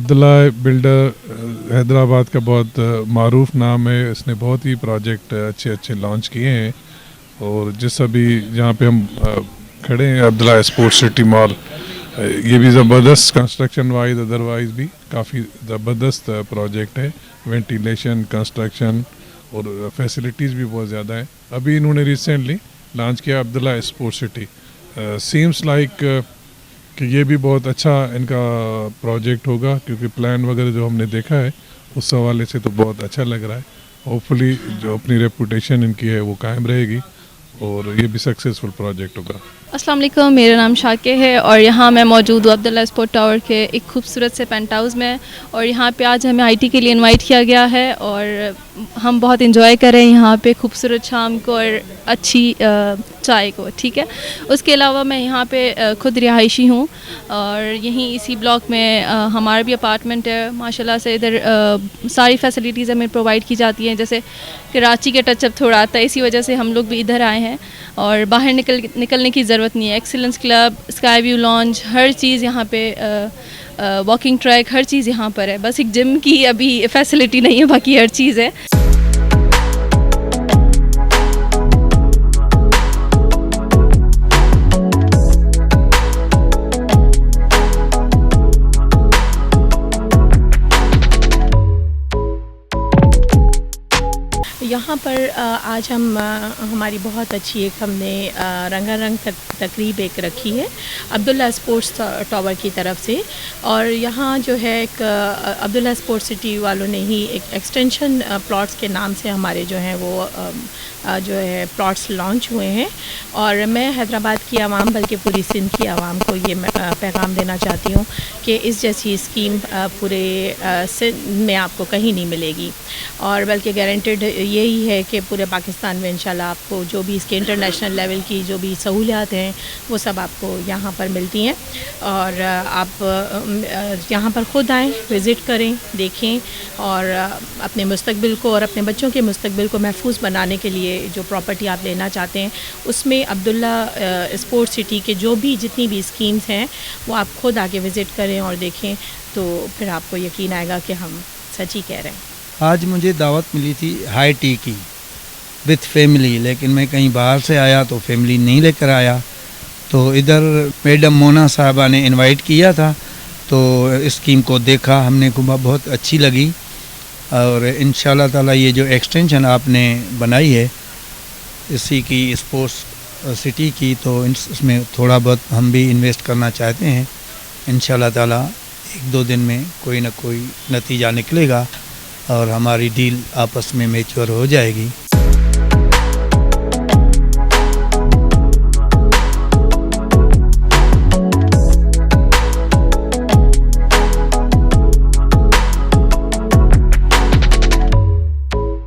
Abdullah builder Hyderabad का बहुत मारूफ नाम है। इसने बहुत ही प्रोजेक्ट अच्छे अच्छे लॉन्च किए हैं और जिस अभी जहाँ पे हम खड़े हैं अब्दुल्ला स्पोर्ट्स सिटी मॉल, ये भी ज़बरदस्त कंस्ट्रक्शन वाइज अदरवाइज भी काफ़ी ज़बरदस्त प्रोजेक्ट है। वेंटिलेशन, कंस्ट्रक्शन और फैसिलिटीज़ भी बहुत ज़्यादा है। अभी इन्होंने रिसेंटली लॉन्च किया Abdullah sports city. Seems like कि ये भी बहुत अच्छा इनका प्रोजेक्ट होगा, क्योंकि प्लान वगैरह जो हमने देखा है उस हवाले से तो बहुत अच्छा लग रहा है। होपफुली जो अपनी रेपुटेशन इनकी है वो कायम रहेगी और ये भी सक्सेसफुल प्रोजेक्ट होगा। अस्सलाम वालेकुम, मेरा नाम शाके है और यहाँ मैं मौजूद हूँ अब्दुल्ला स्पोर्ट टावर के एक खूबसूरत से पेंट हाउस में। और यहाँ पे आज हमें आईटी के लिए इनवाइट किया गया है और हम बहुत इंजॉय कर रहे हैं यहाँ पे खूबसूरत शाम को और अच्छी चाय को। ठीक है, उसके अलावा मैं यहाँ पे खुद रिहायशी हूँ और यहीं इसी ब्लॉक में हमारा भी अपार्टमेंट है। माशाल्लाह से इधर सारी फैसिलिटीज़ हमें प्रोवाइड की जाती हैं। जैसे कराची के टचअप थोड़ा आता है, इसी वजह से हम लोग भी इधर आए हैं और बाहर निकलने की ज़रूरत नहीं है। Excellence club, sky view lounge, हर चीज़ यहाँ पे, वॉकिंग ट्रैक, हर चीज़ यहाँ पर है। बस एक जिम की अभी फैसिलिटी नहीं है, बाकी हर चीज़ है। यहाँ पर आज हम हमारी बहुत अच्छी एक हमने रंगारंग तकरीब एक रखी है अब्दुल्ला स्पोर्ट्स टावर की तरफ से। और यहाँ जो है एक अब्दुल्ला स्पोर्ट्स सिटी वालों ने ही एक एक्सटेंशन प्लॉट्स के नाम से हमारे जो हैं वो जो है प्लॉट्स लॉन्च हुए हैं। और मैं हैदराबाद की आवाम बल्कि पूरी सिंध की आवाम को ये पैगाम देना चाहती हूँ कि इस जैसी स्कीम पूरे सिंध में आपको कहीं नहीं मिलेगी और बल्कि गारंटेड यही है कि पूरे पाकिस्तान में इंशाल्लाह आपको जो भी इसके इंटरनेशनल लेवल की जो भी सहूलियात हैं वो सब आपको यहाँ पर मिलती हैं। और आप यहाँ पर ख़ुद आएँ, विज़िट करें, देखें और अपने मुस्तकबिल को और अपने बच्चों के मुस्तकबिल को महफूज बनाने के लिए जो प्रॉपर्टी आप लेना चाहते हैं उसमें अब्दुल्ला स्पोर्ट्स सिटी के जो भी जितनी भी स्कीम्स हैं वो आप ख़ुद आके विज़िट करें और देखें, तो फिर आपको यकीन आएगा कि हम सच ही कह रहे हैं। आज मुझे दावत मिली थी हाई टी की विथ फैमिली, लेकिन मैं कहीं बाहर से आया तो फैमिली नहीं लेकर आया। तो इधर मैडम मोना साहबा ने इनवाइट किया था तो स्कीम को देखा हमने को, बहुत अच्छी लगी। और इंशाल्लाह ताला ये जो एक्सटेंशन आपने बनाई है इसी की स्पोर्ट्स सिटी की, तो इसमें थोड़ा बहुत हम भी इन्वेस्ट करना चाहते हैं। इंशाल्लाह ताला 1-2 दिन में कोई ना कोई नतीजा निकलेगा और हमारी डील आपस में मैच्योर हो जाएगी।